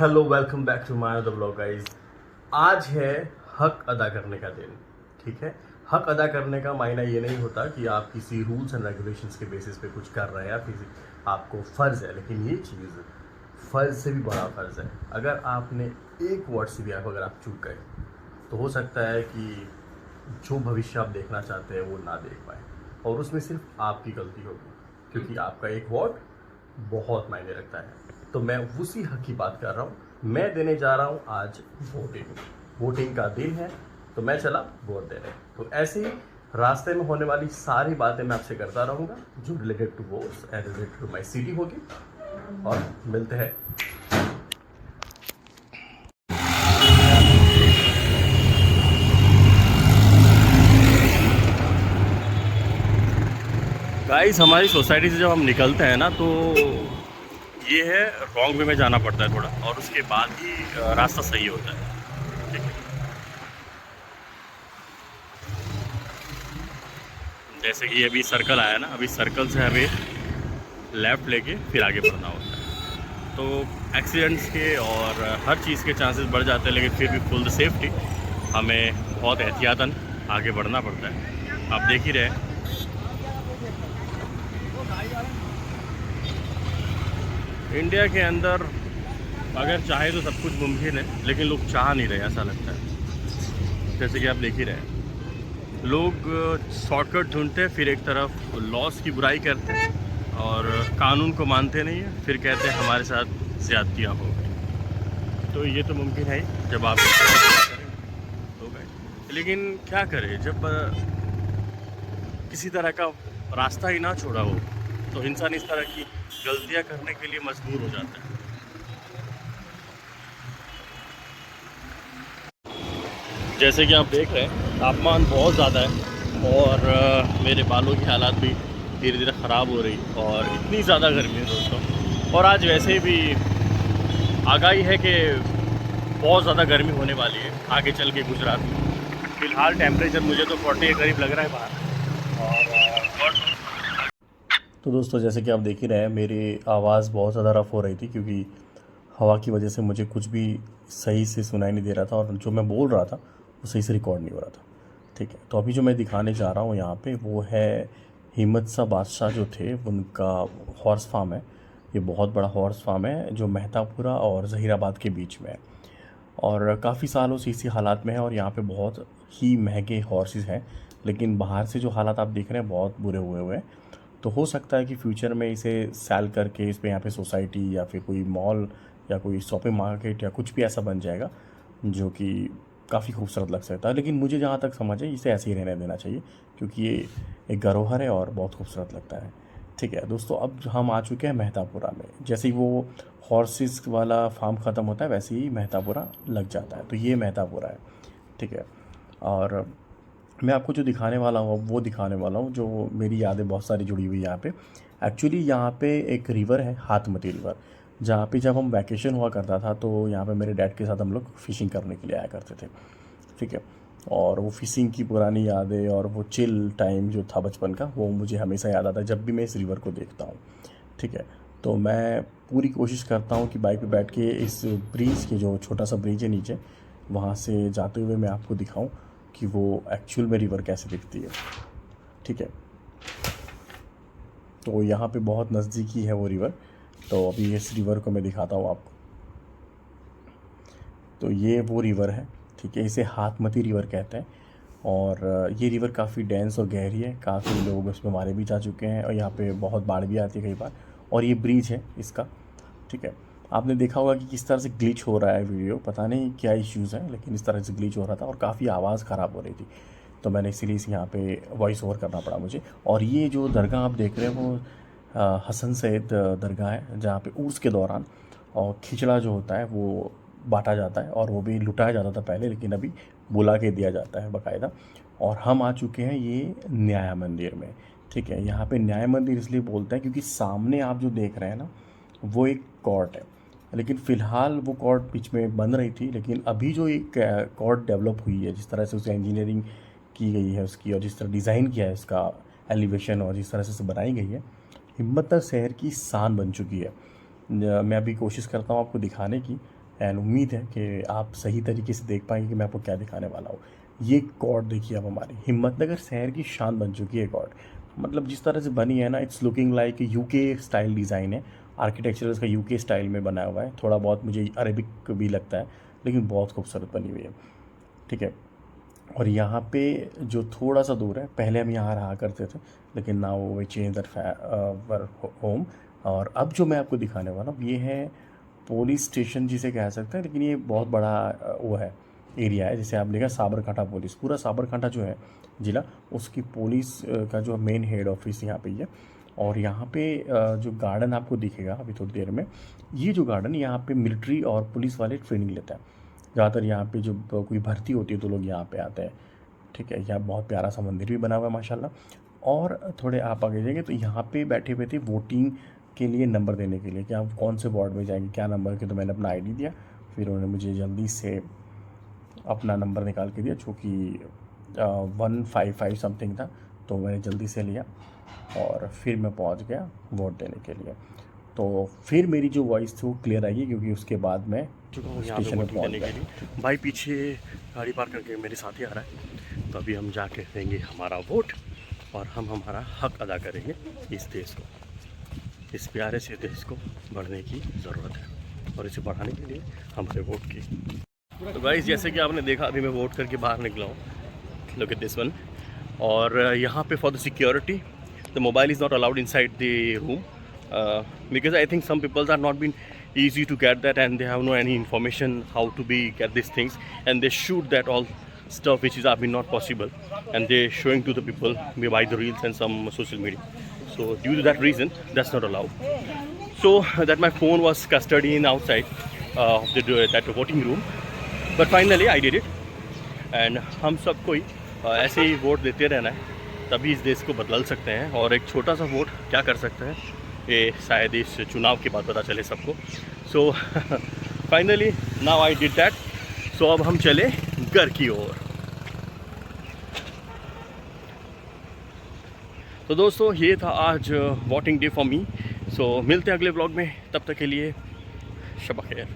Hello welcome back to my other blog guys. आज है हक अदा करने का दिन। ठीक है, हक अदा करने का मायना ये नहीं होता कि आप किसी रूल्स एंड रेगुलेशंस के बेसिस पे कुछ कर रहे हैं या किसी आपको फ़र्ज़ है, लेकिन ये चीज़ फ़र्ज़ से भी बड़ा फ़र्ज़ है। अगर आपने एक वर्ड से भी अगर आप चूक गए तो हो सकता है कि जो भविष्य आप देखना चाहते हैं वो ना देख पाए, और उसमें सिर्फ आपकी गलती होगी, क्योंकि आपका एक वर्ड बहुत मायने रखता है। तो मैं उसी हक की बात कर रहा हूँ। मैं देने जा रहा हूँ आज वोटिंग का दिन है, तो मैं चला वोट देने। तो ऐसे ही रास्ते में होने वाली सारी बातें मैं आपसे करता रहूँगा जो related to votes and related to my city होगी, और मिलते हैं। गाइस, हमारी सोसाइटी से जब हम निकलते हैं ना, तो ये है रॉन्ग वे में जाना पड़ता है थोड़ा, और उसके बाद ही रास्ता सही होता है। ठीक है, जैसे कि अभी सर्कल आया ना, अभी सर्कल से हमें लेफ़्ट लेके फिर आगे बढ़ना होता है। तो एक्सीडेंट्स के और हर चीज़ के चांसेस बढ़ जाते हैं, लेकिन फिर भी फुल द सेफ्टी हमें बहुत एहतियातन आगे बढ़ना पड़ता है। आप देख ही रहे हैं, इंडिया के अंदर अगर चाहे तो सब कुछ मुमकिन है, लेकिन लोग चाह नहीं रहे, ऐसा लगता है। जैसे कि आप देख ही रहे हैं, लोग शॉर्टकट ढूंढते हैं, फिर एक तरफ लॉस की बुराई करते हैं और कानून को मानते नहीं हैं, फिर कहते हैं हमारे साथ ज़्यादतियाँ हो गई। तो ये तो मुमकिन है ही जब आप हो गए, लेकिन क्या करें जब किसी तरह का रास्ता ही ना छोड़ा हो, तो इंसान इस तरह की गलतियाँ करने के लिए मजबूर हो जाता है। जैसे कि आप देख रहे हैं, तापमान बहुत ज़्यादा है और मेरे बालों की हालात भी धीरे धीरे ख़राब हो रही, और इतनी ज़्यादा गर्मी है दोस्तों। और आज वैसे भी आगाही है कि बहुत ज़्यादा गर्मी होने वाली है आगे चल के गुजरात में। फ़िलहाल टेम्परेचर मुझे तो 40 के करीब लग रहा है बाहर। और तो दोस्तों, जैसे कि आप देख ही रहे हैं, मेरी आवाज़ बहुत ज़्यादा रफ़ हो रही थी, क्योंकि हवा की वजह से मुझे कुछ भी सही से सुनाई नहीं दे रहा था, और जो मैं बोल रहा था वो सही से रिकॉर्ड नहीं हो रहा था। ठीक है, तो अभी जो मैं दिखाने जा रहा हूँ यहाँ पे, वो है हिम्मत सा बादशाह जो थे उनका हॉर्स फार्म है। ये बहुत बड़ा हॉर्स फार्म है जो मेहतापुरा और ज़हीराबाद के बीच में है, और काफ़ी सालों से इसी हालात में है, और यहाँ पे बहुत ही महंगे हॉर्सेस हैं। लेकिन बाहर से जो हालात आप देख रहे हैं बहुत बुरे हुए हुए हैं। तो हो सकता है कि फ्यूचर में इसे सेल करके इस पे यहाँ पे सोसाइटी या फिर कोई मॉल या कोई शॉपिंग मार्केट या कुछ भी ऐसा बन जाएगा जो कि काफ़ी खूबसूरत लग सकता है। लेकिन मुझे जहाँ तक समझ है, इसे ऐसे ही रहने देना चाहिए, क्योंकि ये एक धरोहर है और बहुत खूबसूरत लगता है। ठीक है दोस्तों, अब हम आ चुके हैं मेहतापुरा में। जैसे ही वो हॉर्सेस वाला फार्म ख़त्म होता है, वैसे ही मेहतापुरा लग जाता है। तो ये मेहतापुरा है। ठीक है, और मैं आपको जो दिखाने वाला हूँ वो दिखाने वाला हूँ जो मेरी यादें बहुत सारी जुड़ी हुई है यहाँ पे। एक्चुअली यहाँ पे एक रिवर है, हाथमती रिवर, जहाँ पे जब हम वैकेशन हुआ करता था तो यहाँ पे मेरे डैड के साथ हम लोग फ़िशिंग करने के लिए आया करते थे। ठीक है, और वो फ़िशिंग की पुरानी यादें और वो चिल टाइम जो था बचपन का, वो मुझे हमेशा याद आता है जब भी मैं इस रिवर को देखता हूँ। ठीक है, तो मैं पूरी कोशिश करता हूँ कि बाइक पे बैठ के इस ब्रिज के, जो छोटा सा ब्रिज है नीचे, वहाँ से जाते हुए मैं आपको दिखाऊं कि वो एक्चुअल में रिवर कैसे दिखती है। ठीक है, तो यहाँ पे बहुत नज़दीकी है वो रिवर। तो अभी इस रिवर को मैं दिखाता हूँ आपको। तो ये वो रिवर है। ठीक है, इसे हाथमती रिवर कहते हैं, और ये रिवर काफ़ी डेंस और गहरी है। काफ़ी लोग उसमें मारे भी जा चुके हैं, और यहाँ पे बहुत बाढ़ भी आती है कई बार। और ये ब्रिज है इसका। ठीक है, आपने देखा होगा कि किस तरह से ग्लिच हो रहा है वीडियो, पता नहीं क्या इश्यूज़ हैं, लेकिन इस तरह से ग्लिच हो रहा था और काफ़ी आवाज़ ख़राब हो रही थी। तो मैंने इसीलिए इसे यहाँ पे वॉइस ओवर करना पड़ा मुझे। और ये जो दरगाह आप देख रहे हैं वो हसन सैद दरगाह है, जहाँ पे उर्स के दौरान और खिचड़ा जो होता है वो बाँटा जाता है, और वो भी लुटाया जाता था पहले, लेकिन अभी बुला के दिया जाता है बाकायदा। और हम आ चुके हैं ये न्याय मंदिर में। ठीक है, यहाँ पे न्याय मंदिर इसलिए बोलते हैं क्योंकि सामने आप जो देख रहे हैं ना, वो एक कोर्ट है। लेकिन फ़िलहाल वो कोर्ट बीच में बन रही थी, लेकिन अभी जो एक कोर्ट डेवलप हुई है, जिस तरह से उसे इंजीनियरिंग की गई है उसकी, और जिस तरह डिज़ाइन किया है उसका एलिवेशन, और जिस तरह से उसे बनाई गई है, हिम्मतनगर शहर की शान बन चुकी है। मैं अभी कोशिश करता हूँ आपको दिखाने की। एंड उम्मीद है कि आप सही तरीके से देख पाएंगे कि मैं आपको क्या दिखाने वाला हूँ। ये कॉर्ड देखिए, अब हमारी हिम्मतनगर शहर की शान बन चुकी है कॉर्ड। मतलब जिस तरह से बनी है ना, it's looking like UK style design है। आर्किटेक्चर इसका यूके स्टाइल में बना हुआ है, थोड़ा बहुत मुझे अरेबिक भी लगता है, लेकिन बहुत खूबसूरत बनी हुई है। ठीक है, और यहाँ पे जो थोड़ा सा दूर है, पहले हम यहाँ रहा करते थे, लेकिन now we change that home. और अब जो मैं आपको दिखाने वाला हूँ ये है पुलिस स्टेशन जिसे कह सकते हैं, लेकिन ये बहुत बड़ा वो है, एरिया है। जैसे आप देखा साबरकांठा पुलिस, पूरा साबरकांठा जो है ज़िला, उसकी पुलिस का जो मेन हेड ऑफिस यहाँ पे ही है। और यहाँ पे जो गार्डन आपको दिखेगा अभी थोड़ी देर में, ये जो गार्डन, यहाँ पे मिलिट्री और पुलिस वाले ट्रेनिंग लेते हैं ज़्यादातर। यहाँ पे जब कोई भर्ती होती है तो लोग यहाँ पे आते हैं। ठीक है, यहाँ बहुत प्यारा सा मंदिर भी बना हुआ है माशाल्लाह। और थोड़े आप आगे जाएंगे तो यहाँ पे बैठे हुए थे वोटिंग के लिए, नंबर देने के लिए कि आप कौन से वार्ड में जाएंगे, क्या नंबर के। तो मैंने अपना आईडी दिया, फिर उन्होंने मुझे जल्दी से अपना नंबर निकाल के दिया, जो कि 155 समथिंग था। तो मैंने जल्दी से लिया और फिर मैं पहुंच गया वोट देने के लिए। तो फिर मेरी जो वॉइस थी वो क्लियर आएगी, क्योंकि उसके बाद मैं स्टेशन में पहुंच गया। भाई पीछे गाड़ी पार्क करके मेरे साथ ही आ रहा है, तो अभी हम जाके देंगे हमारा वोट और हम हमारा हक अदा करेंगे इस देश को। इस प्यारे से देश को बढ़ने की ज़रूरत है और इसे बढ़ाने के लिए हमने वोट की। तो गाइस, जैसे कि आपने देखा, अभी मैं वोट करके बाहर निकला हूँ। Look at this one. और यहाँ पे for the security the mobile is not allowed inside the room, because I think some people are not been easy to get that, and they have no any information how to be get these things, and they shoot that all stuff which is been not possible, and they showing to the people by the reels and some social media. So due to that reason, that's not allowed. So that my phone was custody in outside of that voting room, but finally I did it. And हम सबको ही ऐसे ही vote देते रहना है, तभी इस देश को बदल सकते हैं। और एक छोटा सा वोट क्या कर सकते हैं, ये शायद इस चुनाव के बाद पता चले सबको। So finally now I did that. So अब हम चले घर की ओर। तो दोस्तों, ये था आज वोटिंग डे फॉर मी। सो मिलते हैं अगले ब्लॉग में, तब तक के लिए शब खैर।